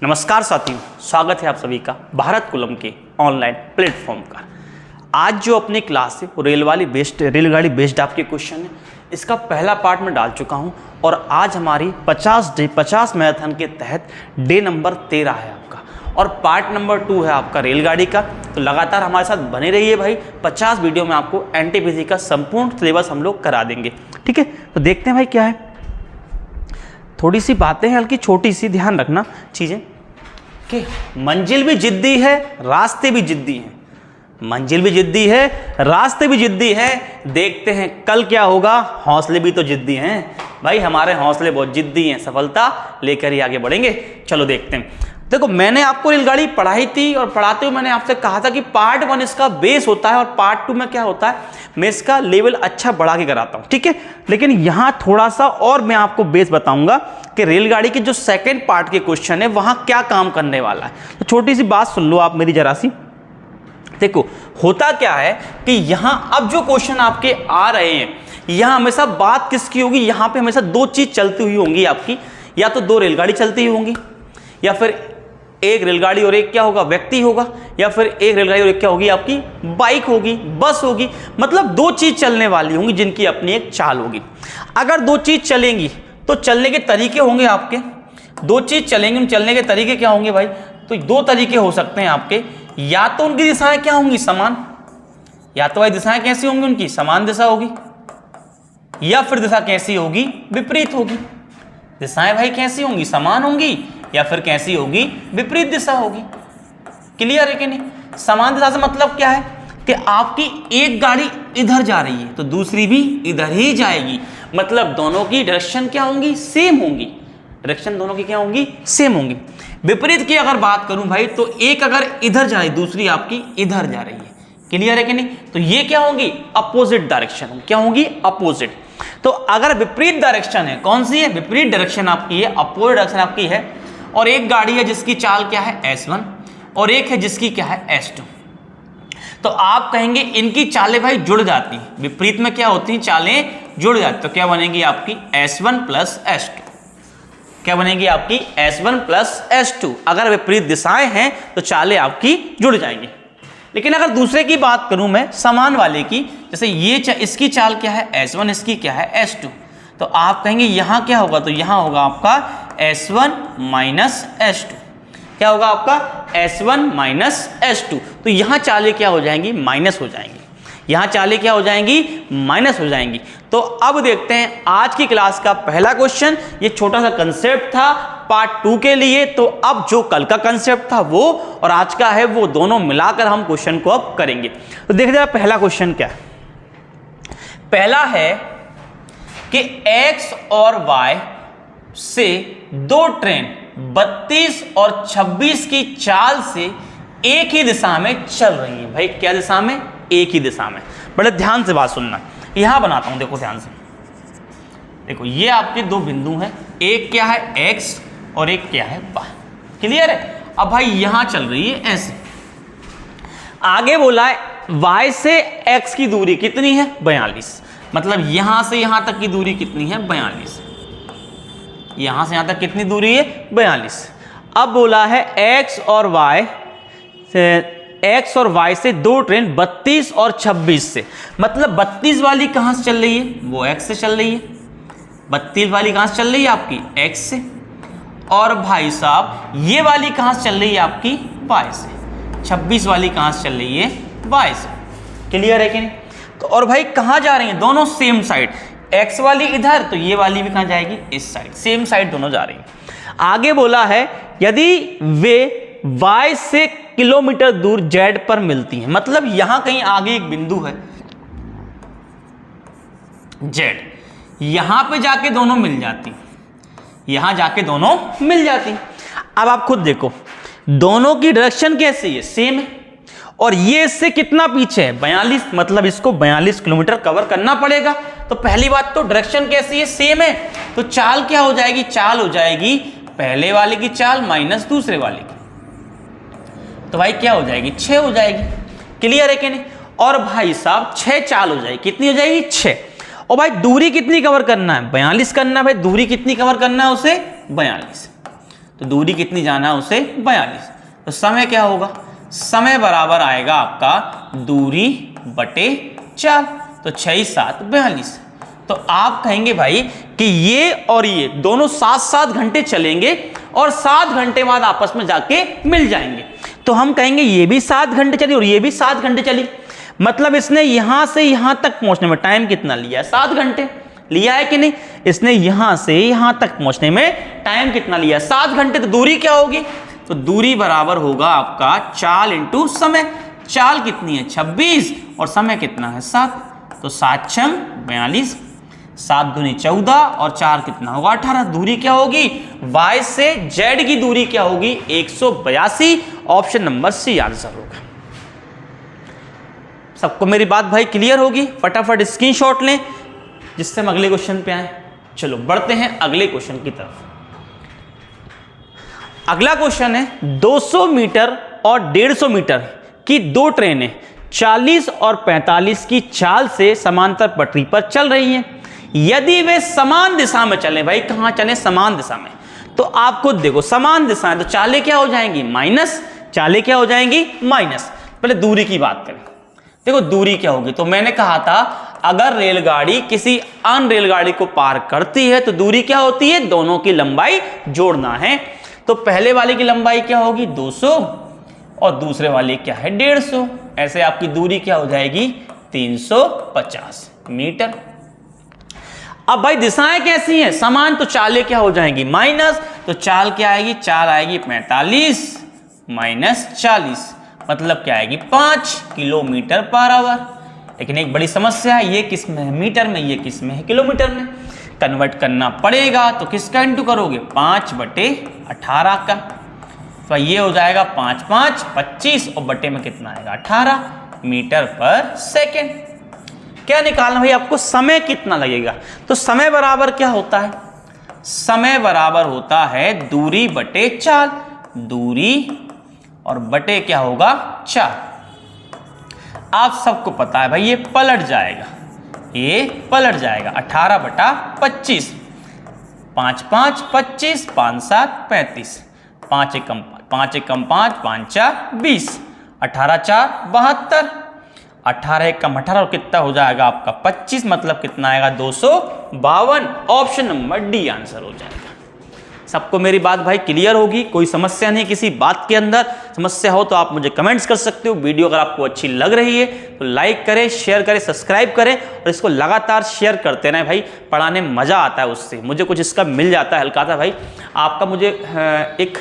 नमस्कार साथियों, स्वागत है आप सभी का भारत कुलम के ऑनलाइन प्लेटफॉर्म का। आज जो अपनी क्लास है वो रेलगाड़ी बेस्ड आपके क्वेश्चन है। इसका पहला पार्ट मैं डाल चुका हूं और आज हमारी 50 मैराथन के तहत डे नंबर 13 है आपका और पार्ट नंबर 2 है आपका रेलगाड़ी का। तो लगातार हमारे साथ बने रहिए भाई। 50 वीडियो में आपको एनटीपीसी का संपूर्ण सिलेबस हम लोग करा देंगे। ठीक है, तो देखते हैं भाई क्या है। थोड़ी सी बातें हैं हल्की छोटी सी, ध्यान रखना चीज़ें कि मंजिल भी जिद्दी है, रास्ते भी जिद्दी हैं। मंजिल भी जिद्दी है, रास्ते भी जिद्दी है। देखते हैं कल क्या होगा। हौसले भी तो जिद्दी हैं भाई, हमारे हौसले बहुत जिद्दी हैं, सफलता लेकर ही आगे बढ़ेंगे। चलो देखते हैं। देखो, मैंने आपको रेलगाड़ी पढ़ाई थी और पढ़ाते हुए मैंने आपसे कहा था कि पार्ट 1 इसका बेस होता है और पार्ट 2 में क्या होता है, मैं इसका लेवल अच्छा बढ़ा के कराता हूँ। ठीक है, लेकिन यहाँ थोड़ा सा और मैं आपको बेस बताऊंगा कि रेलगाड़ी के जो सेकंड पार्ट के क्वेश्चन है वहाँ क्या काम करने वाला है। तो छोटी सी बात सुन लो आप मेरी जरा सी। देखो, होता क्या है कि यहाँ अब जो क्वेश्चन आपके आ रहे हैं, यहाँ हमेशा बात किसकी होगी, यहाँ पे हमेशा दो चीज चलती हुई होंगी आपकी। या तो दो रेलगाड़ी चलती हुई होंगी, या फिर एक रेलगाड़ी और एक क्या होगा, व्यक्ति होगा, या फिर एक रेलगाड़ी और एक क्या होगी, आपकी बाइक होगी, बस होगी। मतलब दो चीज चलने वाली होंगी जिनकी अपनी एक चाल होगी। अगर दो चीज चलेंगी तो चलने के तरीके होंगे आपके। दो चीज चलेंगे, उन चलने के तरीके क्या होंगे भाई? तो दो तरीके हो सकते हैं आपके। या तो उनकी दिशाएं क्या होंगी, समान। या तो भाई दिशाएं कैसी होंगी, उनकी समान दिशा होगी, या फिर दिशा कैसी होगी, विपरीत होगी। दिशाएं भाई कैसी होंगी, समान होंगी, या फिर कैसी होगी, विपरीत दिशा होगी। क्लियर है कि नहीं? समान दिशा से मतलब क्या है कि आपकी एक गाड़ी इधर जा रही है तो दूसरी भी इधर ही जाएगी। मतलब दोनों की डायरेक्शन क्या होंगी, सेम होंगी। डायरेक्शन दोनों की क्या होंगी, सेम होंगी। विपरीत की अगर बात करूं भाई, तो एक अगर इधर जा रही, दूसरी आपकी इधर जा रही है। क्लियर है कि नहीं? तो ये क्या होंगी, अपोजिट डायरेक्शन। क्या होंगी, अपोजिट। तो अगर विपरीत डायरेक्शन है, कौन सी है, विपरीत डायरेक्शन आपकी है, अपोजिट डायरेक्शन आपकी है, और एक गाड़ी है जिसकी चाल क्या है, S1, और एक है जिसकी क्या है, S2। तो आप कहेंगे इनकी चालें भाई जुड़ जाती हैं। विपरीत में क्या होती हैं, चालें जुड़ जाती। तो क्या बनेगी आपकी S1 प्लस S2। क्या बनेगी आपकी S1 प्लस S2। अगर विपरीत दिशाएं हैं तो चालें आपकी जुड़ जाएंगी। लेकिन अगर दूसरे की बात करूं मैं, समान वाले की, जैसे ये इसकी चाल क्या है, S1, इसकी क्या है, S2, तो आप कहेंगे यहां क्या होगा, तो यहां होगा आपका S1 माइनस S2। क्या होगा आपका, S1 माइनस S2। तो यहां चालें क्या हो जाएंगी, माइनस हो जाएंगी। यहां चालें क्या हो जाएंगी, माइनस हो जाएंगी। तो अब देखते हैं आज की क्लास का पहला क्वेश्चन। ये छोटा सा कंसेप्ट था पार्ट 2 के लिए। तो अब जो कल का कंसेप्ट था वो और आज का है वो दोनों मिलाकर हम क्वेश्चन को अब करेंगे। तो देखिए जरा पहला क्वेश्चन क्या है। पहला है कि X और Y से दो ट्रेन 32 और 26 की चाल से एक ही दिशा में चल रही है। भाई क्या दिशा में, एक ही दिशा में। बड़े ध्यान से बात सुनना, यहां बनाता हूं, देखो ध्यान से। देखो ये आपके दो बिंदु हैं, एक क्या है X और एक क्या है Y। क्लियर है? अब भाई यहां चल रही है ऐसे। आगे बोला है Y से X की दूरी कितनी है, 42। मतलब यहां से यहां तक की दूरी कितनी है, 42। यहां से यहां तक कितनी दूरी है, 42। अब बोला है X और Y से दो ट्रेन 32 और 26 से। मतलब 32 वाली कहां से चल रही है, वो X से चल रही है। 32 वाली कहां से चल रही है, आपकी X से। और भाई साहब ये वाली कहां से चल रही है, आपकी Y से। 26 वाली कहां से चल रही है, Y से। क्लियर है कि नहीं? तो और भाई कहां जा रही हैं, दोनों सेम साइड। X वाली इधर, तो ये वाली भी कहां जाएगी, इस साइड। सेम साइड दोनों जा रही हैं। आगे बोला है यदि वे Y से किलोमीटर दूर Z पर मिलती हैं। मतलब यहां कहीं आगे एक बिंदु है Z, यहां पे जाके दोनों मिल जाती, यहां जाके दोनों मिल जाती। अब आप खुद देखो, दोनों की डायरेक्शन कैसी है, सेम है। और ये इससे कितना पीछे है, 42। मतलब इसको 42 किलोमीटर कवर करना पड़ेगा। तो पहली बात तो डायरेक्शन कैसी है, सेम है। तो चाल क्या हो जाएगी, चाल हो जाएगी पहले वाले की चाल माइनस दूसरे वाले की। तो भाई क्या हो जाएगी, 6 हो जाएगी। क्लियर है कि नहीं? और भाई साहब 6 चाल हो जाएगी, कितनी हो जाएगी, 6। और भाई दूरी कितनी कवर करना है, 42 करना है। भाई दूरी कितनी कवर करना है उसे, 42। तो दूरी कितनी जाना है उसे 42। तो समय क्या होगा, समय बराबर आएगा आपका दूरी बटे 4, तो 6 7 42। तो आप कहेंगे भाई कि ये और ये दोनों 7-7 घंटे चलेंगे और 7 घंटे बाद आपस में जाके मिल जाएंगे। तो हम कहेंगे ये भी 7 घंटे चली और ये भी 7 घंटे चली, मतलब इसने यहां से यहां तक पहुंचने में टाइम कितना लिया है, 7 घंटे लिया है कि नहीं। इसने यहां से यहां तक पहुंचने में टाइम कितना लिया है, 7 घंटे। तो दूरी क्या होगी, तो दूरी बराबर होगा आपका चाल इंटू समय। चाल कितनी है 26 और समय कितना है 7, तो 7 6 42, 7 दूनी 14 और 4 कितना होगा 18। दूरी क्या होगी, y से z की दूरी क्या होगी 182। ऑप्शन नंबर सी आंसर होगा। सबको मेरी बात भाई क्लियर होगी, फटाफट स्क्रीनशॉट लें जिससे हम अगले क्वेश्चन पे आए। चलो बढ़ते हैं अगले क्वेश्चन की तरफ। अगला क्वेश्चन है 200 मीटर और 150 मीटर की दो ट्रेनें 40 और 45 की चाल से समांतर पटरी पर चल रही हैं। यदि वे समान दिशा में चलें, भाई कहां चलें, समान दिशा में, तो आप खुद देखो समान दिशा है तो चालें क्या हो जाएंगी माइनस, चालें क्या हो जाएंगी माइनस। पहले दूरी की बात करें, देखो दूरी क्या होगी, तो मैंने कहा था अगर रेलगाड़ी किसी अन्य रेलगाड़ी को पार करती है तो दूरी क्या होती है, दोनों की लंबाई जोड़ना है। तो पहले वाले की लंबाई क्या होगी 200 और दूसरे वाले क्या है 150, ऐसे आपकी दूरी क्या हो जाएगी 350 मीटर। अब भाई दिशाएं कैसी हैं, समान, तो चालें क्या हो जाएंगी माइनस, तो चाल क्या आएगी, चाल आएगी 45 माइनस 40, मतलब क्या आएगी 5 किलोमीटर पर आवर। लेकिन एक बड़ी समस्या है, ये किस में है मीटर में, ये किस में है किलोमीटर में, कन्वर्ट करना पड़ेगा। तो किसका इंटू करोगे 5/18 का, तो ये हो जाएगा 5 5 25 और बटे में कितना आएगा 18 मीटर पर सेकेंड। क्या निकालना भाई आपको, समय कितना लगेगा, तो समय बराबर क्या होता है, समय बराबर होता है दूरी बटे चाल, दूरी और बटे क्या होगा 4। आप सबको पता है भाई ये पलट जाएगा, ये पलट जाएगा 18/25, 5 5 25, 5 7 35, 5 एकम 5 5 5 4 20, 18 4 72, 18 एकम 18 और कितना हो जाएगा आपका 25, मतलब कितना आएगा 252। ऑप्शन नंबर डी आंसर हो जाएगा। सबको मेरी बात भाई क्लियर होगी, कोई समस्या नहीं किसी बात के अंदर, समस्या हो तो आप मुझे कमेंट्स कर सकते हो। वीडियो अगर आपको अच्छी लग रही है तो लाइक करें, शेयर करें, सब्सक्राइब करें और इसको लगातार शेयर करते रहें भाई, पढ़ाने में मज़ा आता है, उससे मुझे कुछ इसका मिल जाता है हल्का सा भाई। आपका मुझे एक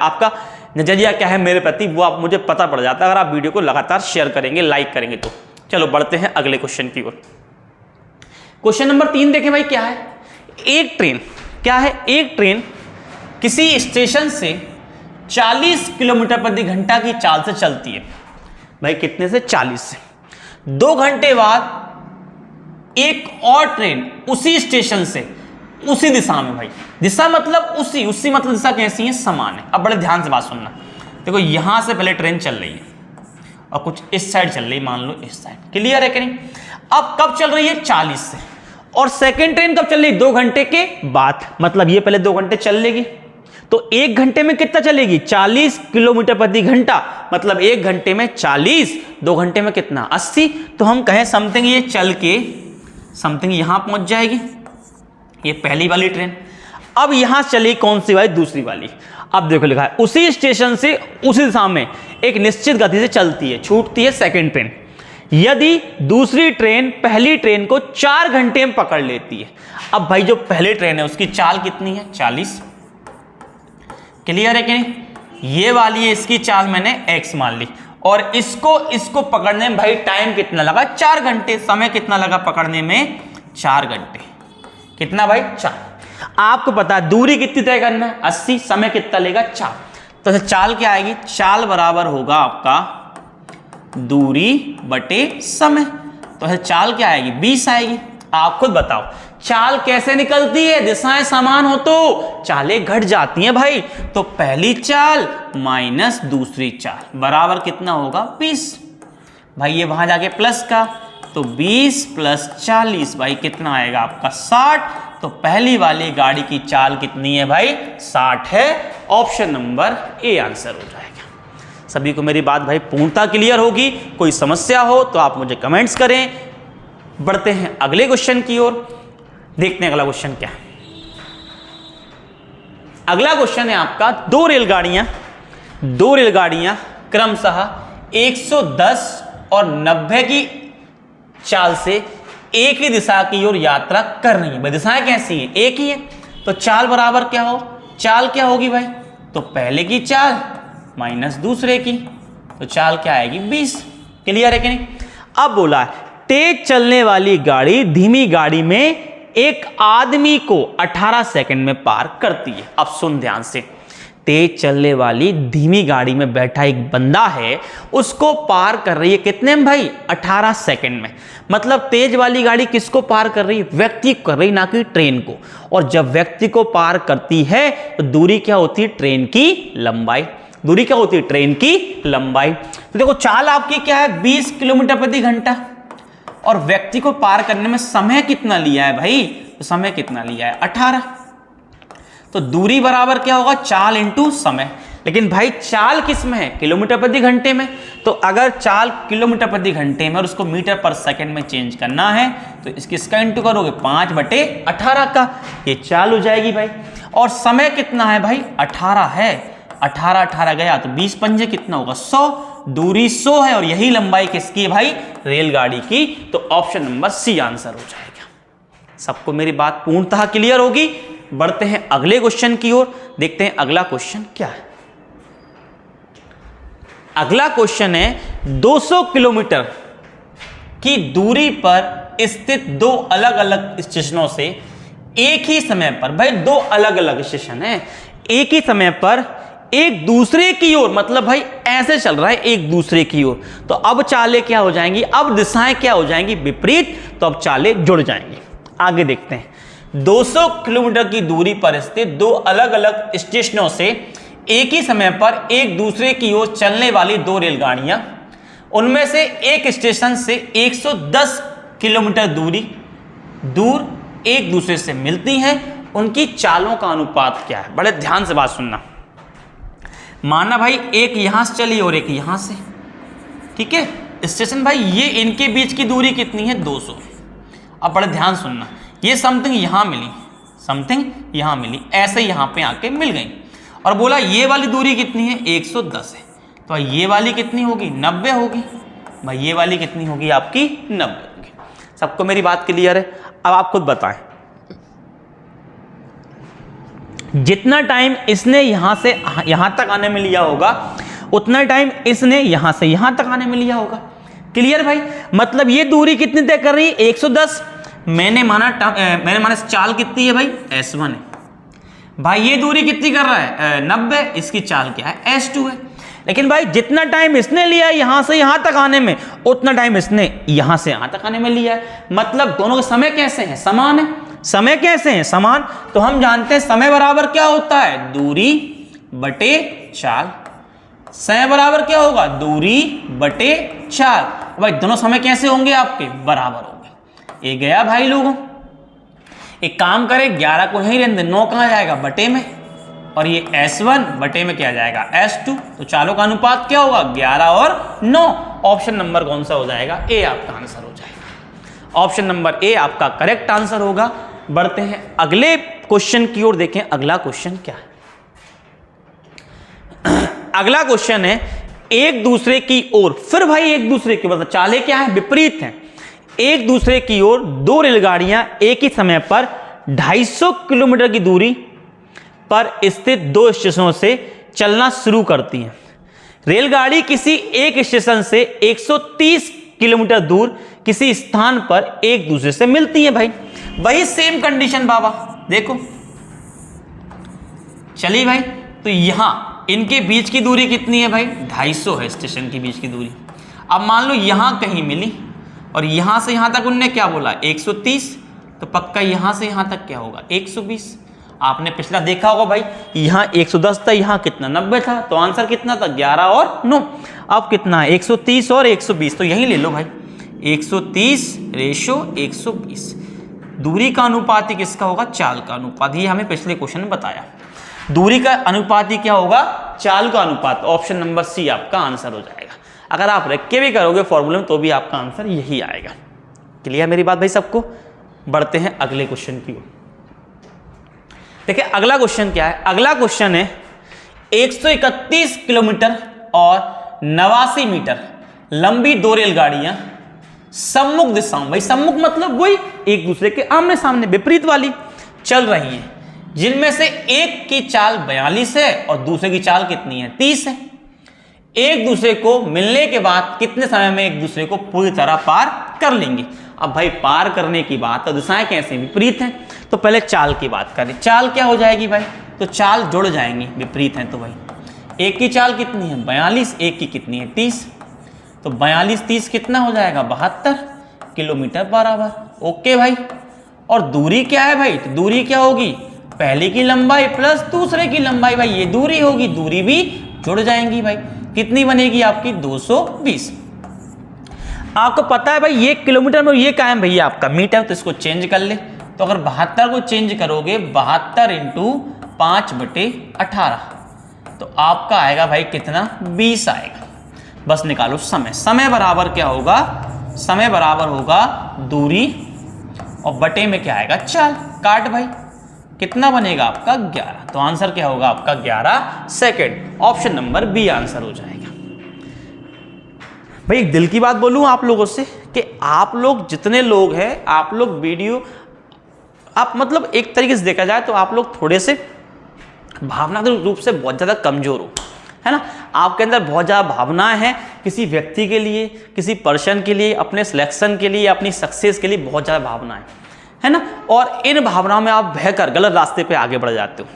आपका नजरिया क्या है मेरे प्रति वो आप मुझे पता पड़ जाता है अगर आप वीडियो को लगातार शेयर करेंगे, लाइक करेंगे तो। चलो बढ़ते हैं अगले क्वेश्चन की ओर। क्वेश्चन नंबर 3 देखें भाई क्या है, एक ट्रेन क्या है, एक ट्रेन किसी स्टेशन से 40 किलोमीटर प्रति घंटा की चाल से चलती है। भाई कितने से 40 से। 2 घंटे बाद एक और ट्रेन उसी स्टेशन से उसी दिशा में, भाई दिशा मतलब उसी मतलब दिशा कैसी है, समान है। अब बड़े ध्यान से बात सुनना, देखो यहां से पहले ट्रेन चल रही है और कुछ इस साइड चल रही है, मान लो इस साइड, क्लियर है कि नहीं। अब कब चल रही है 40 से, और सेकेंड ट्रेन कब चल रही 2 घंटे के बाद, मतलब ये पहले 2 घंटे चल लेगी तो 1 घंटे में कितना चलेगी 40 किलोमीटर प्रति घंटा, मतलब 1 घंटे में 40, 2 घंटे में कितना 80। तो हम कहें समथिंग ये चल के समथिंग यहां पहुंच जाएगी, ये पहली वाली ट्रेन। अब यहां चली कौन सी वाली, दूसरी वाली। अब देखो लिखा है उसी स्टेशन से उसी दिशा में एक निश्चित गति से चलती है, छूटती है सेकेंड ट्रेन। यदि दूसरी ट्रेन पहली ट्रेन को 4 घंटे में पकड़ लेती है। अब भाई जो पहली ट्रेन है उसकी चाल कितनी है 40, क्लियर है कि नहीं। ये वाली है इसकी चाल मैंने x मान ली, और इसको पकड़ने में भाई टाइम कितना लगा 4 घंटे, समय कितना लगा पकड़ने में 4 घंटे, कितना भाई 4। आपको पता है दूरी कितनी तय करना है 80, समय कितना लेगा 4। तो चाल क्या आएगी, चाल बराबर होगा आपका दूरी बटे समय, तो चाल क्या आएगी 20 आएगी। आप खुद बताओ चाल कैसे निकलती है, दिशाएं समान हो तो चालें घट जाती हैं भाई। तो पहली चाल माइनस दूसरी चाल बराबर कितना होगा 20। भाई ये वहां जाके प्लस का, तो 20 + 40 भाई कितना आएगा आपका 60, तो पहली वाली गाड़ी की चाल कितनी है भाई? 60 है। ऑप्शन नंबर ए आंसर हो जाएगा। सभी को मेरी बात भाई पूर्णतः क्लियर होगी? कोई समस्या हो तो आप मुझे कमेंट्स करें। बढ़ते हैं अगले क्वेश्चन की ओर, देखते हैं अगला क्वेश्चन क्या है। अगला क्वेश्चन है आपका, दो रेलगाड़ियां क्रमशः 110 और 90 की चाल से एक ही दिशा की ओर यात्रा कर रही है। भाई दिशाएं कैसी हैं? एक ही है, तो चाल बराबर क्या हो? चाल क्या होगी भाई? तो पहले की चाल माइनस दूसरे की, तो चाल क्या आएगी? 20। क्लियर है कि नहीं? अब बोला है तेज चलने वाली गाड़ी धीमी गाड़ी में एक आदमी को 18 सेकंड में पार करती है। अब सुन ध्यान से, तेज चलने वाली धीमी गाड़ी में बैठा एक बंदा है, उसको पार कर रही है कितने में भाई? 18 सेकंड में। मतलब तेज वाली गाड़ी किसको पार कर रही है? व्यक्ति को कर रही, ना कि ट्रेन को। और जब व्यक्ति को पार करती है तो दूरी क्या होती है? ट्रेन की लंबाई। दूरी क्या होती है? ट्रेन की लंबाई। तो देखो चाल आपकी क्या है? 20 किलोमीटर प्रति घंटा। और व्यक्ति को पार करने में समय कितना लिया है भाई? तो समय कितना लिया है? 18। तो दूरी बराबर क्या होगा? चाल इंटू समय। लेकिन भाई चाल किस में है? किलोमीटर प्रति घंटे में। तो अगर चाल किलोमीटर प्रति घंटे में और उसको मीटर पर सेकंड में चेंज करना है तो इसका इंटू करोगे 5/18 का, ये चाल हो जाएगी भाई। और समय कितना है भाई? 18 है। 18 गया तो 20 पंजे कितना होगा? 100। दूरी 100 है और यही लंबाई किसकी है भाई? रेलगाड़ी की। तो ऑप्शन नंबर सी आंसर हो जाएगा। सबको मेरी बात पूर्णतः क्लियर होगी? बढ़ते हैं अगले क्वेश्चन की ओर, देखते हैं अगला क्वेश्चन क्या है। अगला क्वेश्चन है 200 किलोमीटर की दूरी पर स्थित दो अलग अलग स्टेशनों से एक ही समय पर, भाई दो अलग अलग स्टेशन है, एक ही समय पर एक दूसरे की ओर, मतलब भाई ऐसे चल रहा है एक दूसरे की ओर, तो अब चालें क्या हो जाएंगी? अब दिशाएं क्या हो जाएंगी? विपरीत। तो अब चालें जुड़ जाएंगी। आगे देखते हैं। 200 किलोमीटर की दूरी पर स्थित दो अलग अलग स्टेशनों से एक ही समय पर एक दूसरे की ओर चलने वाली दो रेलगाड़ियां, उनमें से एक स्टेशन से 110 किलोमीटर दूर एक दूसरे से मिलती हैं, उनकी चालों का अनुपात क्या है? बड़े ध्यान से बात सुनना। माना भाई एक यहां से चली और एक यहां से, ठीक है स्टेशन भाई, ये इनके बीच की दूरी कितनी है? 200। अब बड़े ध्यान सुनना, ये समथिंग यहां मिली, समथिंग यहां मिली, ऐसे यहां पे आके मिल गई। और बोला ये वाली दूरी कितनी है? 110 है। तो ये वाली कितनी होगी? 90 होगी। भाई ये वाली कितनी होगी आपकी? 90 होगी। सबको मेरी बात क्लियर है? अब आप खुद बताएं, जितना टाइम इसने यहां से यहां तक आने में लिया होगा उतना टाइम इसने यहां से यहां तक आने में लिया होगा। क्लियर भाई? मतलब ये दूरी कितनी तय कर रही है? 110। मैंने माना चाल कितनी है भाई? S1 है। भाई ये दूरी कितनी कर रहा है? 90। इसकी चाल क्या है? S2 है। लेकिन भाई जितना टाइम इसने लिया है यहां से यहां तक आने में, उतना टाइम इसने यहां से यहां तक आने में लिया है। मतलब दोनों के समय कैसे हैं? समान है। समय कैसे हैं? समान। तो हम जानते हैं समय बराबर क्या होता है? दूरी बटे चाल। समय बराबर क्या होगा? दूरी बटे चाल। भाई दोनों समय कैसे होंगे आपके? बराबर होंगे। ये गया भाई लोगों, एक काम करें 11 को यहीं रहने, 9 कहाँ जाएगा? बटे में। और ये S1 बटे में क्या जाएगा? S2। तो चालों का अनुपात क्या होगा? 11 और 9। ऑप्शन नंबर कौन सा हो जाएगा? ए आपका आंसर हो जाएगा। ऑप्शन नंबर ए आपका करेक्ट आंसर होगा। बढ़ते हैं अगले क्वेश्चन की ओर, देखें अगला क्वेश्चन क्या है। अगला क्वेश्चन है एक दूसरे की ओर, फिर भाई एक दूसरे की, मतलब चालें क्या है? विपरीत हैं। एक दूसरे की ओर दो रेलगाड़ियां एक ही समय पर 250 किलोमीटर की दूरी पर स्थित दो स्टेशनों से चलना शुरू करती हैं। रेलगाड़ी किसी एक स्टेशन से 130 किलोमीटर दूर किसी स्थान पर एक दूसरे से मिलती है। भाई वही सेम कंडीशन बाबा, देखो चलिए भाई, तो यहां इनके बीच की दूरी कितनी है भाई? 250 है स्टेशन के बीच की दूरी। अब मान लो यहां कहीं मिली और यहां से यहां तक उनने क्या बोला? 130। तो पक्का यहां से यहां तक क्या होगा? 120। आपने पिछला देखा होगा भाई, यहां 110 था, यहां कितना? 90 था। तो आंसर कितना था? 11 और 9। अब कितना है? 130 और 120। तो यही ले लो भाई, 130 रेशो 120। दूरी का अनुपात किसका होगा, चाल का अनुपात। ये हमें पिछले क्वेश्चन में बताया। दूरी का अनुपात क्या होगा, चाल का अनुपात। ऑप्शन नंबर सी आपका आंसर हो जाएगा। अगर आप रख के भी करोगे फॉर्मूले में तो भी आपका आंसर यही आएगा। क्लियर मेरी बात भाई सबको। बढ़ते हैं अगले क्वेश्चन की ओर। देखिए अगला क्वेश्चन क्या है, अगला क्वेश्चन है 131 किलोमीटर और 89 मीटर लंबी दो रेलगाड़ियां सम्मुख दिशाओं, भाई सम्मुख मतलब वही एक दूसरे के आमने सामने विपरीत वाली चल रही हैं, जिनमें से एक की चाल 42 है और दूसरे की चाल कितनी है, 30 है। एक दूसरे को मिलने के बाद कितने समय में एक दूसरे को पूरी तरह पार कर लेंगे। अब भाई पार करने की बात है, दिशाएं कैसे विपरीत हैं, तो पहले चाल की बात करें। चाल क्या हो जाएगी भाई, तो चाल जुड़ जाएंगी, विपरीत हैं तो भाई एक की चाल कितनी है 42, एक की कितनी है 30, तो 42 30 कितना हो जाएगा 72 किलोमीटर बराबर। ओके भाई। और दूरी क्या है भाई, तो दूरी क्या होगी, पहले की लंबाई प्लस दूसरे की लंबाई, भाई ये दूरी होगी, दूरी भी जुड़ जाएंगी भाई। कितनी बनेगी आपकी 220। आपको पता है भाई ये किलोमीटर में ये कायम भैया आपका मीटर, तो इसको चेंज कर ले। तो अगर 72 को चेंज करोगे 72 इंटू 5/18 तो आपका आएगा भाई कितना 20 आएगा। बस निकालो समय। समय बराबर क्या होगा, समय बराबर होगा दूरी और बटे में क्या आएगा चाल। काट भाई कितना बनेगा आपका 11। तो आंसर क्या होगा आपका 11 second. Option number B answer हो जाएगा। भाई एक दिल की बात बोलूं आप लोगों से कि आप लोग जितने लोग हैं, आप लोग वीडियो आप मतलब एक तरीके से देखा जाए तो आप लोग थोड़े से भावनात्मक रूप से बहुत ज़्यादा कमजोर हो, है ना। आपके अंदर बहुत ज़्यादा भावनाएं हैं किसी व्यक्ति के लिए, किसी पर्सन के लिए, अपने सिलेक्शन के लिए, अपनी सक्सेस के लिए बहुत ज़्यादा भावनाएं, है ना। और इन भावनाओं में आप बहकर गलत रास्ते पे आगे बढ़ जाते हो।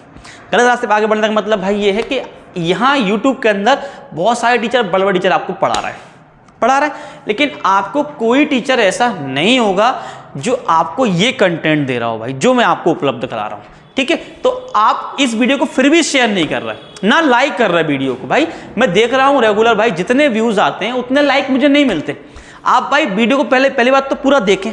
गलत रास्ते पे आगे बढ़ने का मतलब भाई ये है कि यहाँ यूट्यूब के अंदर बहुत सारे टीचर, बड़े बड़े टीचर आपको पढ़ा रहा है, लेकिन आपको कोई टीचर ऐसा नहीं होगा जो आपको ये कंटेंट दे रहा हो भाई, जो मैं आपको उपलब्ध करा रहा हूँ। ठीक है, तो आप इस वीडियो को फिर भी शेयर नहीं कर रहे, ना लाइक कर रहे वीडियो को। भाई मैं देख रहा हूँ रेगुलर, भाई जितने व्यूज आते हैं उतने लाइक मुझे नहीं मिलते। आप भाई वीडियो को पहली बात तो पूरा देखें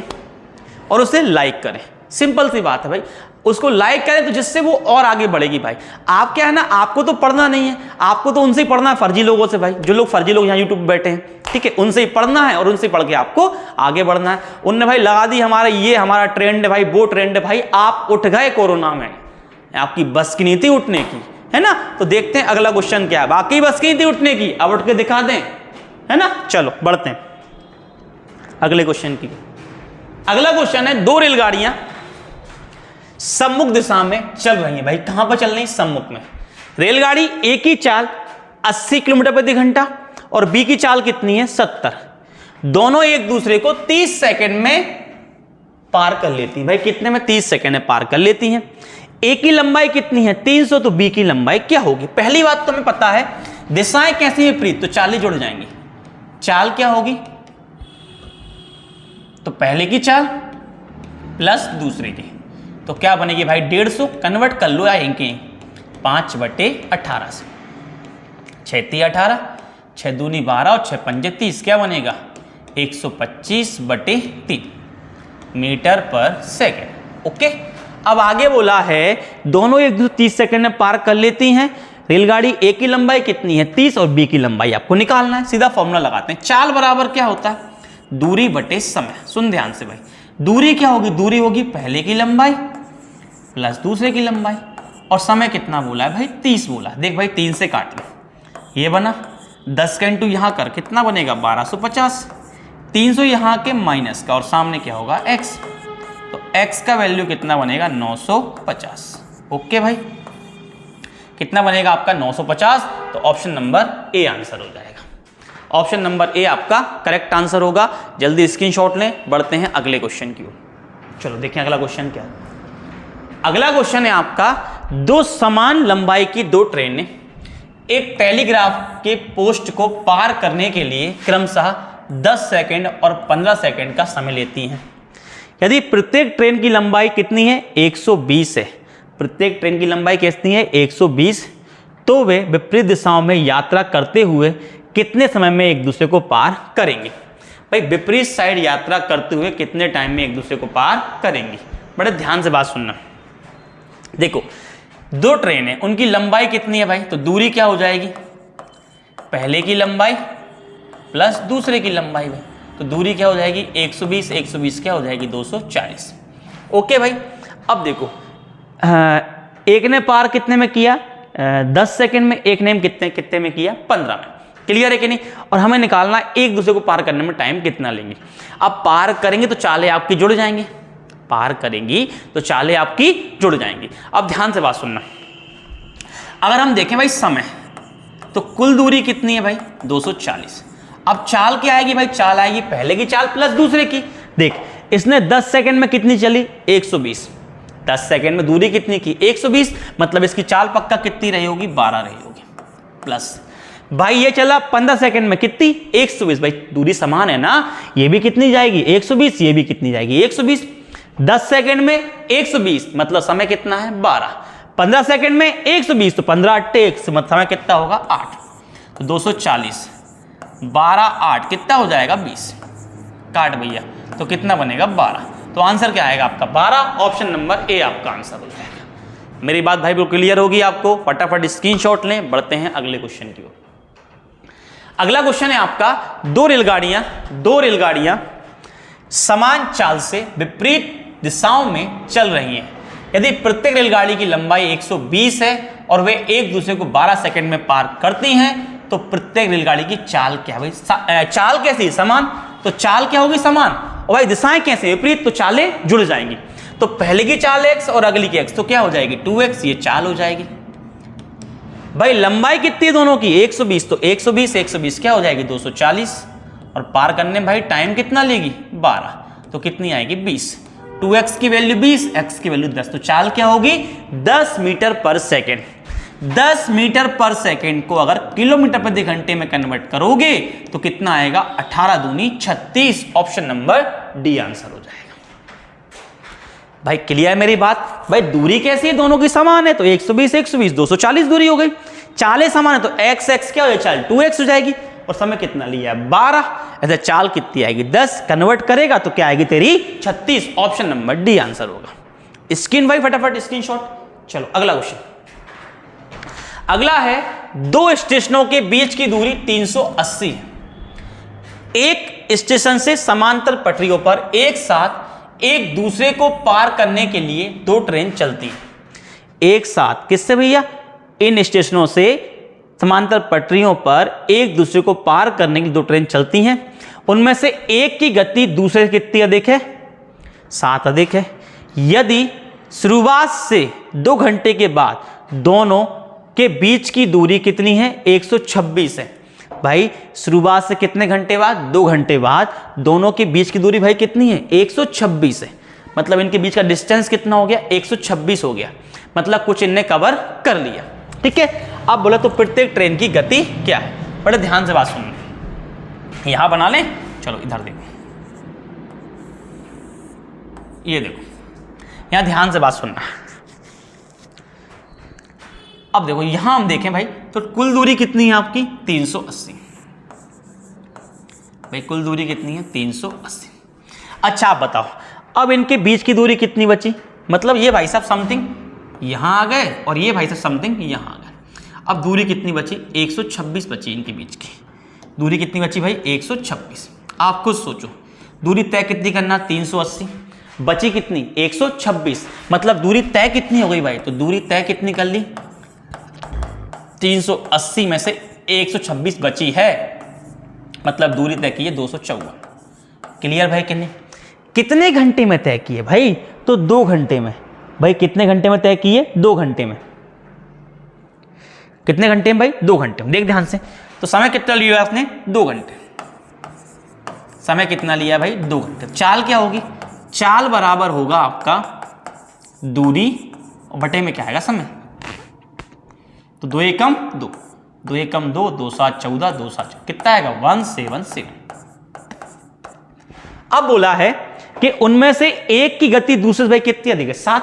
और उसे लाइक करें। सिंपल सी बात है भाई, उसको लाइक करें तो जिससे वो और आगे बढ़ेगी। भाई आप क्या है ना, आपको तो पढ़ना नहीं है, आपको तो उनसे ही पढ़ना है, फर्जी लोगों से भाई, जो लोग फर्जी लोग यहाँ यूट्यूब पे बैठे हैं। ठीक है, उनसे ही पढ़ना है और उनसे पढ़ के आपको आगे बढ़ना है। उनने भाई लगा दी हमारा ट्रेंड है भाई, वो ट्रेंड है भाई। आप उठ गए कोरोना में, आपकी बस की नीति उठने की, है ना। तो देखते हैं अगला क्वेश्चन क्या है। बाकी बस की नीति उठने की, अब उठ के दिखा दें, है ना। चलो बढ़ते हैं अगले क्वेश्चन की। अगला क्वेश्चन है दो रेलगाड़ियां सम्मुख दिशा में चल रही हैं। भाई कहां पर चल रही हैं, सम्मुख में। रेलगाड़ी ए की चाल 80 किलोमीटर प्रति घंटा और बी की चाल कितनी है 70। दोनों एक दूसरे को 30 सेकंड में पार कर लेती हैं। भाई कितने में 30 सेकंड में पार कर लेती हैं। ए की लंबाई कितनी है 300, तो बी की लंबाई क्या होगी। पहली बात तो हमें पता है दिशाएं कैसी विपरीत, तो चाल ही जुड़ जाएंगी। चाल क्या होगी, तो पहले की चाल प्लस दूसरे की, तो क्या बनेगी भाई 150। कन्वर्ट कर लो या इनके 5/18 से 6 18, 6 दूनी 12 और 6 पंजे 30, क्या बनेगा 125/3 मीटर पर सेकेंड। ओके, अब आगे बोला है दोनों एक दूसरे 30 सेकंड में पार कर लेती हैं। रेलगाड़ी ए की लंबाई कितनी है 30 और बी की लंबाई आपको निकालना है। सीधा फॉर्मूला लगाते हैं। चाल बराबर क्या होता है, दूरी बटे समय। सुन ध्यान से भाई, दूरी क्या होगी, दूरी होगी पहले की लंबाई प्लस दूसरे की लंबाई, और समय कितना बोला है भाई 30 बोला है। देख भाई 3 से काट लो, ये बना 10 का इंटू यहाँ कर कितना बनेगा 1250, 300 यहाँ के माइनस का और सामने क्या होगा x, तो x का वैल्यू कितना बनेगा 950। ओके भाई, कितना बनेगा आपका 950, तो ऑप्शन नंबर ए आंसर हो जाएगा। ऑप्शन नंबर ए आपका करेक्ट आंसर होगा। जल्दी स्क्रीनशॉट लें, बढ़ते हैं अगले क्वेश्चन की ओर। चलो देखें अगला क्वेश्चन क्या है। अगला क्वेश्चन है आपका दो समान लंबाई की दो ट्रेनें एक टेलीग्राफ के पोस्ट को पार करने के लिए क्रमशः 10 सेकंड और 15 सेकंड का समय लेती हैं। यदि प्रत्येक ट्रेन की लंबाई कितनी है 120 है, प्रत्येक ट्रेन की लंबाई कितनी है 120, तो वे विपरीत दिशाओं में यात्रा करते हुए कितने समय में एक दूसरे को पार करेंगे। भाई विपरीत साइड यात्रा करते हुए कितने टाइम में एक दूसरे को पार करेंगे। बड़े ध्यान से बात सुनना। देखो दो ट्रेन है, उनकी लंबाई कितनी है भाई, तो दूरी क्या हो जाएगी, पहले की लंबाई प्लस दूसरे की लंबाई भाई, तो दूरी क्या हो जाएगी 120, 120 क्या हो जाएगी 240। ओके भाई। अब देखो एक ने पार कितने में किया, 10 सेकंड में, एक ने कितने में किया, 15 में। क्लियर है कि नहीं। और हमें निकालना एक दूसरे को पार करने में टाइम कितना लेंगे। अब पार करेंगे तो चालें आपकी जुड़ जाएंगी, पार करेंगी तो चालें आपकी जुड़ जाएंगी। अब ध्यान से बात सुनना, अगर हम देखें भाई समय, तो कुल दूरी कितनी है भाई 240। अब चाल क्या आएगी भाई, चाल आएगी पहले की चाल प्लस दूसरे की। देख इसने 10 सेकंड में कितनी चली 120, 10 सेकंड में दूरी कितनी की 120, मतलब इसकी चाल पक्का कितनी रही होगी 12 रही होगी। प्लस भाई ये चला 15 सेकंड में कितनी 120, भाई दूरी समान है ना, ये भी कितनी जाएगी 120, ये भी कितनी जाएगी 120। 10 सेकंड में 120 मतलब समय कितना है 12, 15 सेकंड में 120 तो 15 8 मतलब समय कितना होगा 8, तो 240 12 8 कितना हो जाएगा 20, काट भैया, तो कितना बनेगा 12। तो आंसर क्या आएगा आपका 12, ऑप्शन नंबर ए आपका आंसर हो जाएगा। मेरी बात भाई बिल्कुल क्लियर होगी आपको, फटाफट स्क्रीनशॉट लें, बढ़ते हैं अगले क्वेश्चन की ओर। अगला क्वेश्चन है आपका, दो रेलगाड़ियां समान चाल से विपरीत दिशाओं में चल रही हैं। यदि प्रत्येक रेलगाड़ी की लंबाई 120 है और वे एक दूसरे को 12 सेकंड में पार करती हैं, तो प्रत्येक रेलगाड़ी की चाल क्या है भाई, चाल कैसी समान, तो चाल क्या होगी समान, और भाई दिशाएं कैसे विपरीत, तो चालें जुड़ जाएंगी। तो पहले की चाल x और अगली की x, तो क्या हो जाएगी 2x, ये चाल हो जाएगी। भाई लंबाई कितनी है दोनों की 120, तो 120 क्या हो जाएगी 240, और पार करने भाई टाइम कितना लेगी 12, तो कितनी आएगी 20। 2x की वैल्यू 20, x की वैल्यू 10, तो चाल क्या होगी 10 मीटर पर सेकेंड। 10 मीटर पर सेकेंड को अगर किलोमीटर प्रति घंटे में कन्वर्ट करोगे तो कितना आएगा 18 दूनी 36, ऑप्शन नंबर डी आंसर हो जाएगा। भाई क्लियर है मेरी बात। भाई दूरी कैसी है, दोनों की समान है, तो 120 240 दूरी हो गई। चालें समान है तो x क्या हो जाएगी, चाल 2x हो जाएगी, और समय कितना लिया है 12, ऐसे चाल कितनी आएगी 10, कन्वर्ट करेगा तो क्या आएगी तेरी 36, ऑप्शन नंबर डी आंसर होगा। स्क्रीन भाई फटाफट स्क्रीनशॉट। चलो अगला क्वेश्चन, अगला है दो स्टेशनों के बीच की दूरी 380 है। एक स्टेशन से समांतर पटरियों पर एक साथ एक दूसरे को पार करने के लिए दो ट्रेन चलती है। एक साथ किससे भैया, इन स्टेशनों से समांतर पटरियों पर एक दूसरे को पार करने के लिए दो ट्रेन चलती हैं। उनमें से एक की गति दूसरे से कितनी अधिक है, 7 अधिक है। यदि शुरुआत से 2 घंटे के बाद दोनों के बीच की दूरी कितनी है 126 है। भाई शुरुआत से कितने घंटे बाद, 2 घंटे बाद दोनों के बीच की दूरी भाई कितनी है 126 है, मतलब इनके बीच का डिस्टेंस कितना हो गया 126 हो गया, मतलब कुछ इनने कवर कर लिया। ठीक है, अब बोला तो प्रत्येक ट्रेन की गति क्या है, बड़े ध्यान से बात सुनना। यहां बना लें, चलो इधर देखो, ये देखो, यहां ध्यान से बात सुनना। अब देखो यहां हम देखें भाई, तो कुल दूरी कितनी है आपकी 380। भाई कुल दूरी कितनी है 380। अच्छा आप बताओ, अब इनके बीच की दूरी कितनी बची, मतलब ये भाई साहब समथिंग यहां आ गए और ये भाई साहब समथिंग यहां आ गए। अब दूरी कितनी बची 126 बची, इनके बीच की दूरी कितनी बची भाई 126। आप खुद सोचो, दूरी तय कितनी करना 380, बची कितनी 126, मतलब दूरी तय कितनी हो गई भाई, तो दूरी तय कितनी कर ली 380 में से 126 बची है, मतलब दूरी तय की है 254। क्लियर भाई कि नहीं। कितने घंटे में तय किए भाई, तो 2 घंटे में। भाई कितने घंटे में तय किए 2 घंटे में। कितने घंटे में भाई 2 घंटे में। देख ध्यान से, तो समय कितना लिया आपने 2 घंटे, समय कितना लिया भाई 2 घंटे। चाल क्या होगी, चाल बराबर होगा आपका दूरी और बटे में क्या आएगा समय, तो 2 एकम 2, 2 एकम 2, 2 7 14, 2 7 कितना आएगा 177। अब बोला है कि उनमें से एक की गति दूसरे से भाई कितनी अधिक है 7,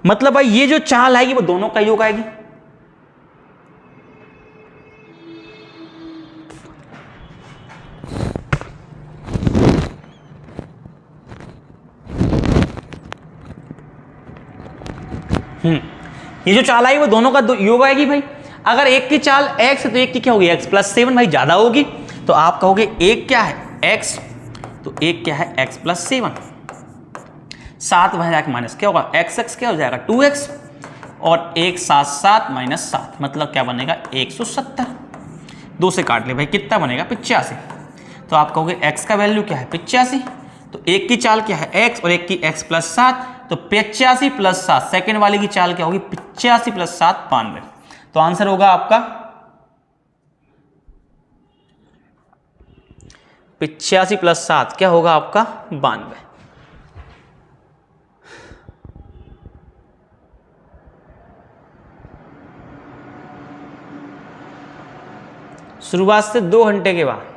मतलब भाई ये जो चाल आएगी वो दोनों का योग आएगी। ये जो चाल आई वो दोनों का योग आएगी भाई। अगर एक की चाल x है तो एक की क्या होगी x प्लस 7 भाई, ज़्यादा होगी। तो आप कहोगे एक क्या है x, तो एक क्या है x प्लस 7, 7 वह जाकर माइनस क्या होगा x क्या हो जाएगा 2x, और 1 7 7 माइनस 7 मतलब क्या बनेगा 170। 2 से काट ले भाई, कितना बनेगा 85। तो आप कहोगे x का वैल्यू क्या है 85, तो एक की चाल क्या है x और एक की x प्लस 7, तो 85 प्लस 7 सेकेंड वाली की चाल क्या होगी 85 प्लस 7 92। तो आंसर होगा आपका 85 प्लस 7 क्या होगा आपका 92। शुरुआत से 2 घंटे के बाद।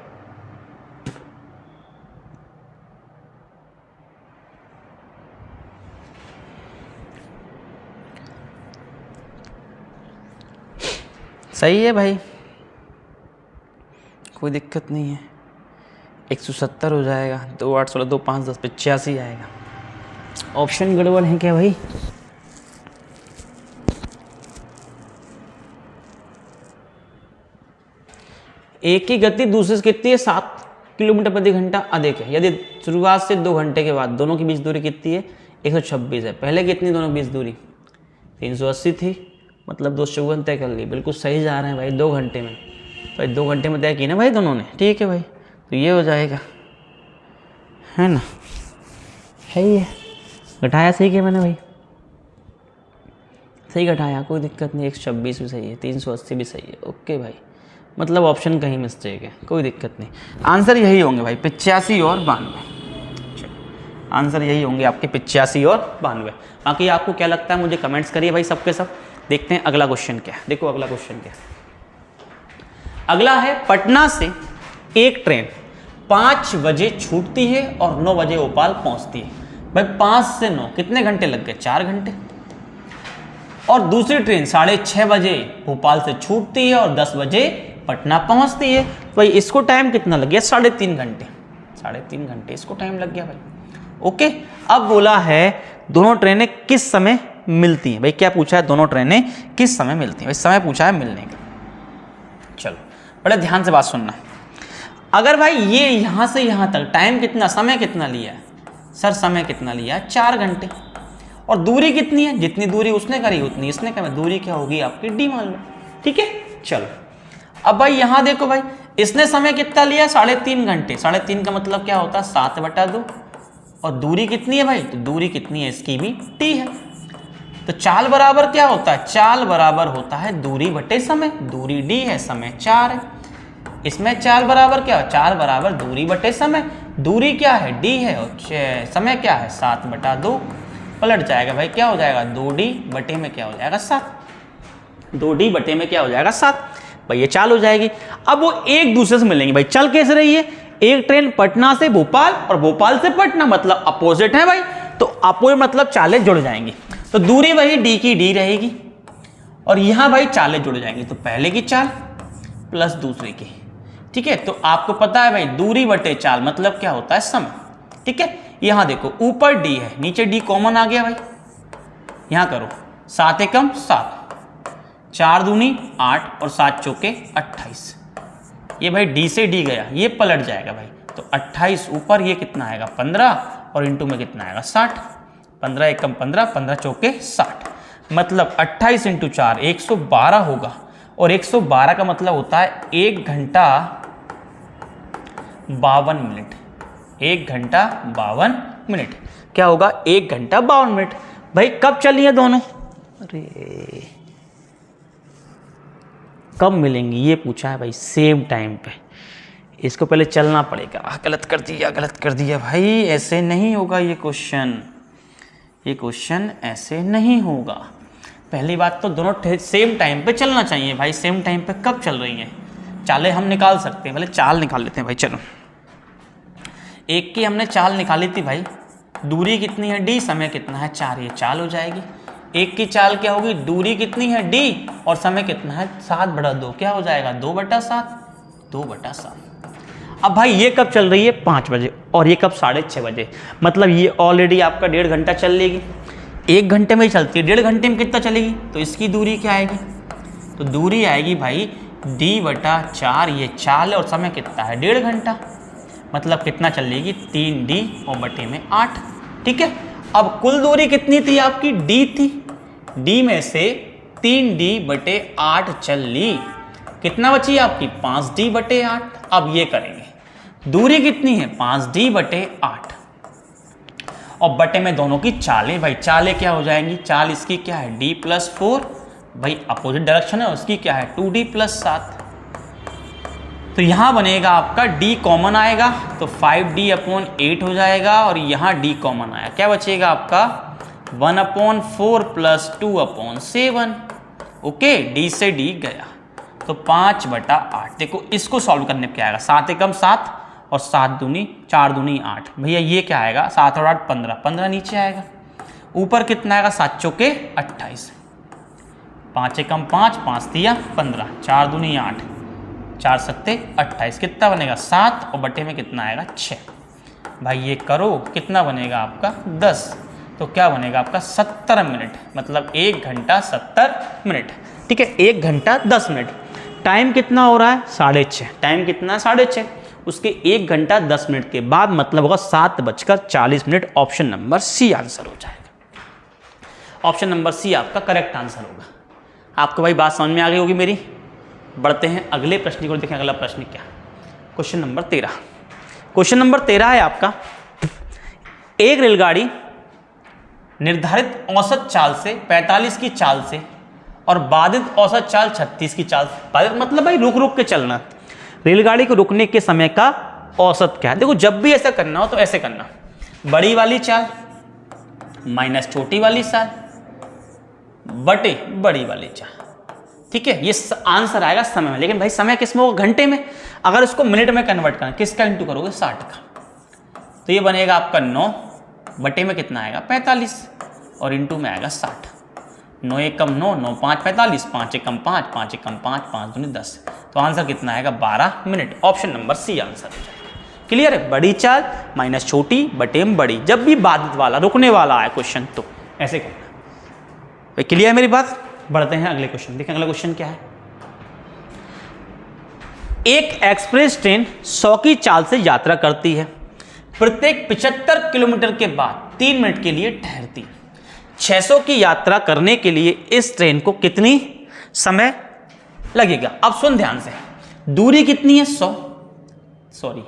सही है भाई, कोई दिक्कत नहीं है। 170 हो जाएगा, 2 8 16 2 5 10 85 आएगा। ऑप्शन गड़बड़ है क्या भाई? एक की गति दूसरे से कितनी है 7 किलोमीटर प्रति घंटा अधिक है। यदि शुरुआत से 2 घंटे के बाद दोनों की बीच दूरी कितनी है 126 है। पहले कितनी दोनों की बीच दूरी 380 थी, मतलब 254 तय कर ली। बिल्कुल सही जा रहे हैं भाई 2 घंटे में। भाई 2 घंटे में तय की ना भाई दोनों ने, ठीक है भाई। तो ये हो जाएगा, है ना, है ही है। घटाया सही किया मैंने भाई, सही घटाया, कोई दिक्कत नहीं। 126 भी सही है, 380 भी सही है, ओके भाई। मतलब ऑप्शन कहीं मिस्टेक है, कोई दिक्कत नहीं। आंसर यही होंगे भाई 85 और 92। आंसर यही होंगे आपके 85 और 92। बाकी आपको क्या लगता है मुझे कमेंट्स करिए भाई सबके सब। देखते हैं अगला क्वेश्चन क्या है। देखो अगला क्वेश्चन क्या है। अगला है पटना से एक ट्रेन 5 बजे छूटती है और 9 बजे भोपाल पहुंचती है। भाई 5 से 9 कितने घंटे लग गए 4 घंटे। और दूसरी ट्रेन 6:30 बजे भोपाल से छूटती है और 10 बजे पटना पहुंचती है। भाई इसको टाइम कितना लग गया 3.5 घंटे। 3.5 घंटे इसको टाइम लग गया भाई, ओके। अब बोला है दोनों ट्रेनें किस समय मिलती हैं। भाई क्या पूछा है, दोनों ट्रेनें किस समय मिलती हैं। भाई समय पूछा है मिलने का। चलो बड़े ध्यान से बात सुनना। अगर भाई ये यहां से यहां तक टाइम कितना, समय कितना लिया है सर, समय कितना लिया है 4 घंटे। और दूरी कितनी है, जितनी दूरी उसने करी उतनी इसने करी। दूरी क्या होगी आपकी डी मान लो, ठीक है। चलो अब भाई यहां देखो भाई, इसने समय कितना लिया 3.5 घंटे। 3.5 का मतलब क्या होता है 7/2। और दूरी कितनी है भाई, तो दूरी कितनी है इसकी भी टी है। तो चाल बराबर क्या होता है, चाल बराबर होता है दूरी बटे समय। दूरी डी है, समय 4 है। इसमें चाल बराबर क्या है, चाल बराबर दूरी बटे समय। दूरी क्या है डी है और समय क्या है 7/2। पलट जाएगा भाई, क्या हो जाएगा 2D बटे में क्या हो जाएगा 7। 2D बटे में क्या हो जाएगा 7। भाई ये चाल हो जाएगी। अब वो एक दूसरे से मिलेंगे। भाई चल कैसे रही है, एक ट्रेन पटना से भोपाल और भोपाल से पटना, मतलब अपोजिट है भाई। तो अपोजिट मतलब चालें जुड़ जाएंगी। तो दूरी वही डी की डी रहेगी और यहां भाई चालें जुड़ जाएंगी। तो पहले की चाल प्लस दूसरे की, ठीक है। तो आपको पता है भाई दूरी बटे चाल मतलब क्या होता है समय, ठीक है। यहां देखो ऊपर डी है, नीचे डी कॉमन आ गया भाई। यहां करो 7 एकम 7, 4 दूनी 8 और 7 चौके 28। ये भाई डी से डी गया, ये पलट जाएगा भाई। तो 28 ऊपर, ये कितना आएगा 15 और इंटू में कितना आएगा 60। 15 एकम 15, 15 चौके 60, मतलब 28 इंटू 4 112 होगा। और 112 का मतलब होता है 1 घंटा 52 मिनट। 1 घंटा 52 मिनट क्या होगा 1 घंटा 52 मिनट। भाई कब चली है दोनों, अरे कब मिलेंगी ये पूछा है भाई, सेम टाइम पे। इसको पहले चलना पड़ेगा। गलत कर दिया, गलत कर दिया भाई, ऐसे नहीं होगा ये क्वेश्चन। ये क्वेश्चन ऐसे नहीं होगा। पहली बात तो दोनों सेम टाइम पे चलना चाहिए भाई। सेम टाइम पे कब चल रही हैं, चालें हम निकाल सकते हैं। पहले चाल निकाल लेते हैं भाई। चलो एक की हमने चाल निकाली थी भाई, दूरी कितनी है डी, समय कितना है 4, ये चाल हो जाएगी। एक की चाल क्या होगी, दूरी कितनी है डी और समय कितना है 7/2, क्या हो जाएगा 2/7। 2/7। अब भाई ये कब चल रही है 5 बजे और ये कब 6:30 बजे, मतलब ये ऑलरेडी आपका 1.5 घंटा चल लेगी। 1 घंटे में ही चलती है, 1.5 घंटे में कितना चलेगी, तो इसकी दूरी क्या आएगी, तो दूरी आएगी भाई d/4, ये चाल है और समय कितना है 1.5 घंटा, मतलब कितना चलेगी 3d और बटे में 8। ठीक है, अब कुल दूरी कितनी थी आपकी, d थी, d में से 3d/8 चल ली, कितना बची आपकी 5d/8। अब ये करेंगे, दूरी कितनी है 5d/8 और बटे में दोनों की चालें, भाई चालें क्या हो जाएंगी, चाल इसकी क्या है d+4, भाई अपोजिट डायरेक्शन है, उसकी क्या है 2d+7। तो यहाँ बनेगा आपका d कॉमन आएगा तो 5d/8 हो जाएगा और यहाँ d कॉमन आया, क्या बचेगा आपका 1/4 + 2/7। ओके, d से d गया तो 5/8। देखो इसको सॉल्व करने पे क्या आएगा, 7 एकम 7 और 7 दूनी 4 दूनी 8, भैया ये क्या आएगा 7 और 8 15, 15 नीचे आएगा, ऊपर कितना आएगा 7 चौके 28, 5 एकम 5, 5 दिया 15, 4 दूनी 8, 4 सत्ते 28, कितना बनेगा 7 और बटे में कितना आएगा 6। भाई ये करो, कितना बनेगा आपका 10, तो क्या बनेगा आपका 70 मिनट, मतलब 1 घंटा 70 मिनट। ठीक है, 1 घंटा 10 मिनट। टाइम कितना हो रहा है 6:30, टाइम कितना है 6:30, उसके 1 घंटा 10 मिनट के बाद मतलब होगा 7:40। ऑप्शन नंबर सी आंसर हो जाएगा। ऑप्शन नंबर सी आपका करेक्ट आंसर होगा। आपको भाई बात समझ में आ गई होगी मेरी। बढ़ते हैं अगले प्रश्न को, देखें अगला प्रश्न क्या, क्वेश्चन नंबर 13। क्वेश्चन नंबर 13 है आपका, एक रेलगाड़ी निर्धारित औसत चाल से 45 की चाल से और बाधित औसत चाल 36 की चाल से, बाधित मतलब भाई रुक रुक के चलना, रेलगाड़ी को रुकने के समय का औसत क्या है। देखो जब भी ऐसा करना हो तो ऐसे करना, बड़ी वाली चाल माइनस छोटी वाली चाल बटे बड़ी वाली चाल। ठीक है, ये आंसर आएगा समय में, लेकिन भाई समय किस में होगा, घंटे में। अगर इसको मिनट में कन्वर्ट करना, किसका इंटू करोगे 60 का, तो ये बनेगा आपका 9 बटे में कितना आएगा 45 और इंटू में आएगा 60। 9 एकम 9, 9 5 45, 5 एकम 5, 5 एकम 5, 5 दूनी 10, तो आंसर कितना आएगा 12 minute. Option number C answer हो जाएगा। क्लियर है, बड़ी चाल माइनस छोटी बटे में बड़ी, जब भी बाधित वाला रुकने वाला है क्वेश्चन तो ऐसे करना। क्लियर है मेरी बात। बढ़ते हैं अगले क्वेश्चन, देखें अगला क्वेश्चन क्या है। एक एक्सप्रेस ट्रेन 100 की चाल से यात्रा करती है, प्रत्येक 75 किलोमीटर के बाद 3 मिनट के लिए ठहरती है। 600 की यात्रा करने के लिए इस ट्रेन को कितनी समय लगेगा। अब सुन ध्यान से, दूरी कितनी है 100, सॉरी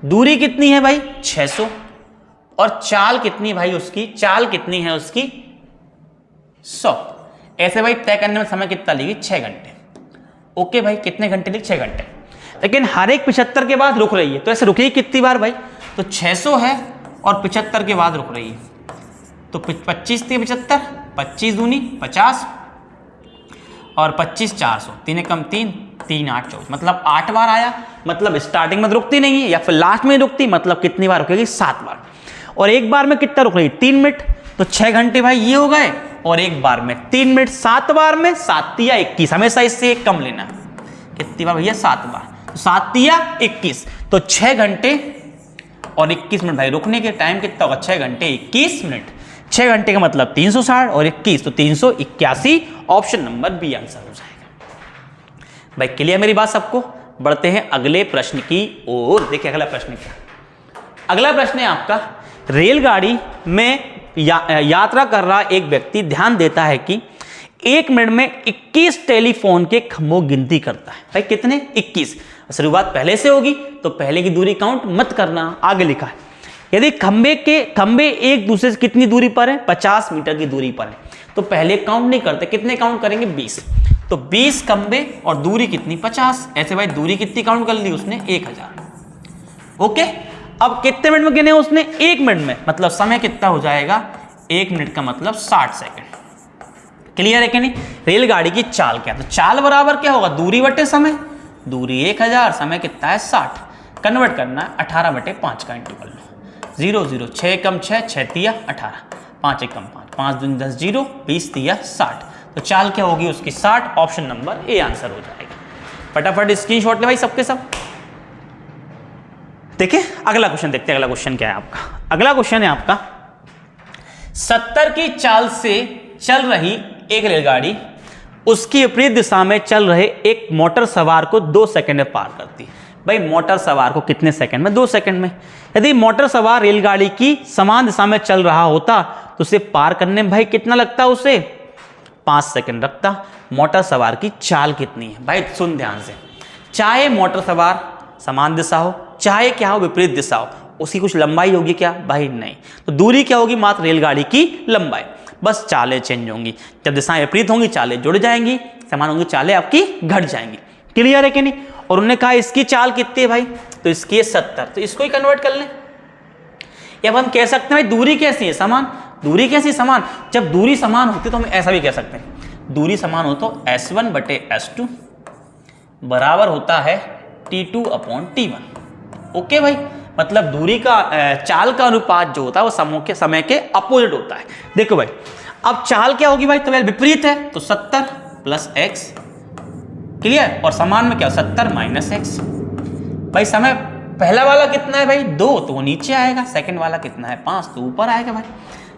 दूरी कितनी है भाई 600 और चाल कितनी भाई उसकी, चाल कितनी है उसकी 100। ऐसे भाई तय करने में समय कितना लेगी 6 घंटे। ओके भाई, कितने घंटे लेगी 6 घंटे, लेकिन हर एक 75 के बाद रुक रही है, तो ऐसे रुकेगी कितनी बार भाई, तो 600 है और 75 के बाद रुक रही है, तो 25 थी 75, 25 दूनी 50 और 25 400, 3 एकम 3, 3 8 24, मतलब 8 बार आया, मतलब स्टार्टिंग में रुकती नहीं है या फिर लास्ट में रुकती, मतलब कितनी बार रुकेगी 7 बार। और एक बार में कितना रुक रही है 3 मिनट, तो 6 घंटे भाई ये हो गए, और एक बार में 3 मिनट, 7 बार में 7 या 21, हमेशा इससे एक कम लेना। कितनी बार भैया 7 बार, तो 7 या 21, तो 6 घंटे और 21 मिनट भाई रुकने के टाइम कितना होगा 6 घंटे 21 मिनट। 6 घंटे का मतलब 360 और 21 तो 381, ऑप्शन नंबर बी आंसर हो जाएगा। भाई क्लियर मेरी बात सबको। बढ़ते हैं अगले प्रश्न की ओर, देखिए अगला प्रश्न क्या। अगला प्रश्न है आपका, रेलगाड़ी में यात्रा कर रहा एक व्यक्ति ध्यान देता है कि 1 मिनट में 21 टेलीफोन के खंभों गिनती करता है। भाई कितने 21, शुरुआत पहले से होगी तो पहले की दूरी काउंट मत करना, आगे लिखा है। यदि खंबे एक दूसरे से कितनी दूरी पर है 50 मीटर की दूरी पर है, तो पहले काउंट नहीं करते, कितने काउंट करेंगे 20, तो 20 खंबे और दूरी कितनी 50। ऐसे भाई दूरी कितनी काउंट कर ली उसने 1000। ओके, अब कितने मिनट में गिने उसने 1 मिनट में, मतलब समय कितना हो जाएगा 1 मिनट का मतलब 60 सेकंड। क्लियर है कि नहीं। रेलगाड़ी की चाल क्या, तो चाल बराबर क्या होगा दूरी बटे समय, दूरी 1000, समय कितना है 60, कन्वर्ट करना है 18/5 का इंटू कर लो, 0 0 6 एकम 6, 6 तिया 18, 5 एकम 5, 5 दूनी 10, 0 20 तिया 60, तो चाल क्या होगी उसकी 60, ऑप्शन नंबर ए आंसर हो जाएगा। फटाफट स्क्रीनशॉट ले भाई सबके सब। देखिए अगला क्वेश्चन देखते हैं, अगला क्वेश्चन क्या है आपका। अगला क्वेश्चन है आपका, 70 की चाल से चल रही एक रेलगाड़ी उसकी विपरीत दिशा में चल रहे एक मोटर सवार को 2 सेकंड में पार करती है। भाई मोटर सवार को कितने सेकंड में? 2 सेकंड में। यदि मोटर सवार रेलगाड़ी की समान दिशा में चल रहा होता तो उसे पार करने में भाई कितना लगता? उसे 5 सेकंड लगता। मोटर सवार की चाल कितनी है? भाई सुन ध्यान से, चाहे मोटर सवार समान दिशा हो, चाहे क्या हो विपरीत दिशा हो, उसकी कुछ लंबाई होगी क्या? भाई नहीं। तो दूरी क्या होगी? मात्र रेलगाड़ी की लंबाई। बस चालें चेंज होंगी। जब दिशाएं विपरीत होंगी चालें जुड़ जाएंगी, समान होंगी चालें आपकी घट जाएंगी। क्लियर है कि नहीं? और उन्होंने कहा इसकी चाल कितनी है भाई? तो इसकी है 70। तो इसको ही कन्वर्ट कर लें। अब हम कह सकते हैं भाई दूरी कैसी है? समान। दूरी कैसी समान? जब दूरी समान होती तो हम ऐसा भी कह सकते हैं, दूरी समान हो तो S1 बटे S2 बराबर होता है T2 अपॉन T1। ओके भाई, मतलब दूरी का चाल का अनुपात जो होता है वो समय के अपोजिट होता है। देखो भाई, अब चाल क्या होगी भाई? तो विपरीत है तो 70 प्लस x, क्लियर। और समान में क्या? 70 माइनस x। भाई समय पहला वाला कितना है भाई? 2, तो वो नीचे आएगा। सेकंड वाला कितना है? 5, तो ऊपर आएगा भाई।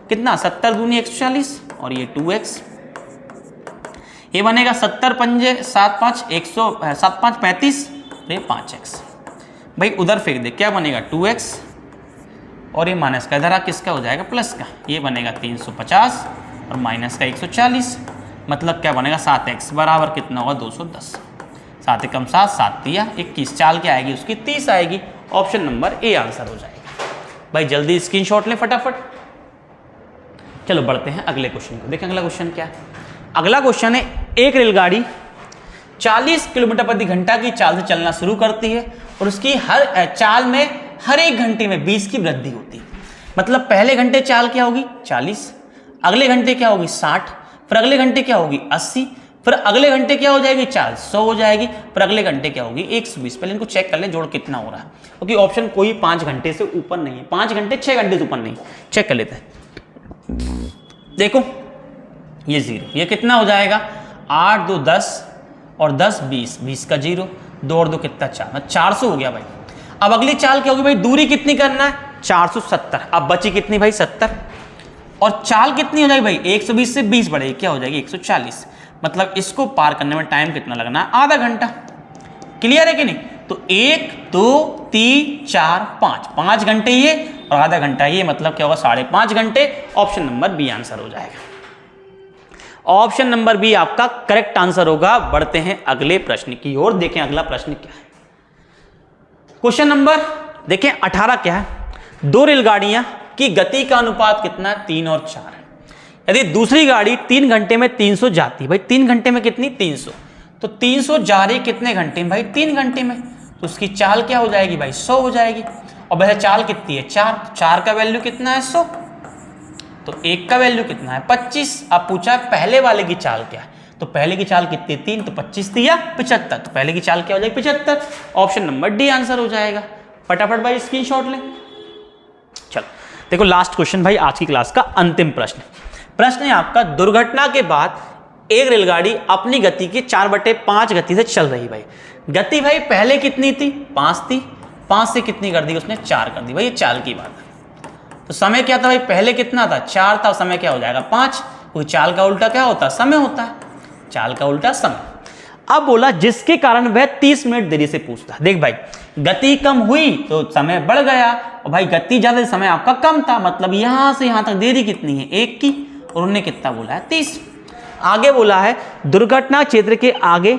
कितना? 70 दूनी 140 और ये 2x। ये बनेगा 70 पंजे 7 5 7 5 35, ये 5x। भाई उधर फेंक दे, क्या बनेगा? 2x और ये माइनस का इधर किसका हो जाएगा? प्लस का। ये बनेगा 350 और माइनस का 140, मतलब क्या बनेगा? 7x बराबर कितना होगा? 210। 7 एकम 7, 7 तिया 21। चाल क्या आएगी उसकी? 30 आएगी। ऑप्शन नंबर ए आंसर हो जाएगा। भाई जल्दी स्क्रीनशॉट लें फटाफट। चलो बढ़ते हैं अगले क्वेश्चन को। देखें अगला क्वेश्चन क्या है। अगला क्वेश्चन है, एक रेलगाड़ी 40 किलोमीटर प्रति घंटा की चाल से चलना शुरू करती है और उसकी हर चाल में हर एक घंटे में 20 की वृद्धि होती है। मतलब पहले घंटे चाल क्या होगी? 40, अगले घंटे क्या होगी? 60, फिर अगले घंटे क्या होगी? 80, फिर अगले घंटे क्या हो जाएगी? चाल 100 हो जाएगी, फिर अगले घंटे क्या होगी? 120। पहले इनको चेक कर लें जोड़ कितना हो रहा है, क्योंकि ऑप्शन कोई 5 घंटे से ऊपर नहीं है। 5 घंटे 6 घंटे से ऊपर नहीं। चेक कर लेते हैं। देखो ये 0, ये कितना हो जाएगा? 8 2 10 और 10 20, 20 का 0, 2 और 2 कितना? 4, 400 हो गया भाई। अब अगली चाल क्या होगी भाई? दूरी कितनी करना है? 470। अब बची कितनी भाई? 70। और चाल कितनी हो जाएगी भाई? 120 से 20 बढ़ेगी, क्या हो जाएगी? 140। मतलब इसको पार करने में टाइम कितना लगना है? आधा घंटा। क्लियर है कि नहीं? तो 1 2 3 4 5, 5 घंटे ये और आधा घंटा ये, मतलब क्या होगा? 5.5 घंटे। ऑप्शन नंबर बी आंसर हो जाएगा। ऑप्शन नंबर बी आपका करेक्ट आंसर होगा। बढ़ते हैं अगले प्रश्न की ओर। देखें अगला प्रश्न क्या है। क्वेश्चन नंबर देखें 18 क्या है। 2 रेलगाड़ियां की गति का अनुपात कितना है? 3 और 4 है। यदि दूसरी गाड़ी 3 घंटे में 300 जाती है, भाई 3 घंटे में कितनी? 300। तो 300 जा रही कितने घंटे में भाई? 3 घंटे में। तो उसकी चाल क्या हो जाएगी भाई? 100 हो जाएगी। और वैसे चाल कितनी है? 4 का वैल्यू कितना है? 100। तो 1 का वैल्यू कितना है? 25। अब पूछा पहले वाले की चाल क्या है, तो पहले की चाल कितनी? 3, तो 25 दिया 75, तो पहले की चाल क्या हो जाएगी? 75। ऑप्शन नंबर डी आंसर हो जाएगा। फटाफट भाई स्क्रीनशॉट लें। चलो देखो लास्ट क्वेश्चन भाई, आज की क्लास का अंतिम प्रश्न। प्रश्न है आपका, दुर्घटना के बाद एक रेलगाड़ी अपनी गति की 4/5 गति से चल रही। भाई गति भाई पहले कितनी थी? 5 थी। 5 से कितनी कर दी उसने? 4 कर दी। भाई ये चाल की बात है। तो समय क्या था भाई? पहले कितना था? 4 था। समय क्या हो जाएगा? 5। कोई चाल का उल्टा क्या होता है? समय होता है। चाल का उल्टा समय। अब बोला जिसके कारण वह 30 मिनट देरी से पूछता। देख भाई गति कम हुई तो समय बढ़ गया, और भाई गति ज्यादा समय आपका कम था, मतलब यहां से यहां तक देरी कितनी है? 1 की। और उन्होंने कितना बोला है? 30। आगे बोला है दुर्घटना क्षेत्र के आगे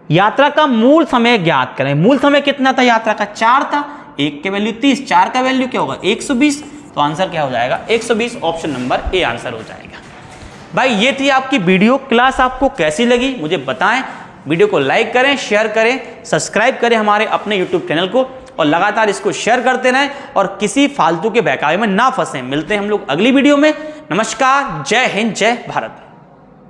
यात्रा का मूल समय ज्ञात करें। मूल समय कितना था यात्रा का? 4 था। 1 के वैल्यू 30, 4 का वैल्यू क्या होगा? 120। तो आंसर क्या हो जाएगा? 120। ऑप्शन नंबर ए आंसर हो जाएगा। भाई ये थी आपकी वीडियो। क्लास आपको कैसी लगी मुझे बताएं। वीडियो को लाइक करें, शेयर करें, सब्सक्राइब करें हमारे अपने यूट्यूब चैनल को, और लगातार इसको शेयर करते रहें और किसी फालतू के बहकावे में ना फंसें। मिलते हैं हम लोग अगली वीडियो में। नमस्कार, जय हिंद, जय भारत।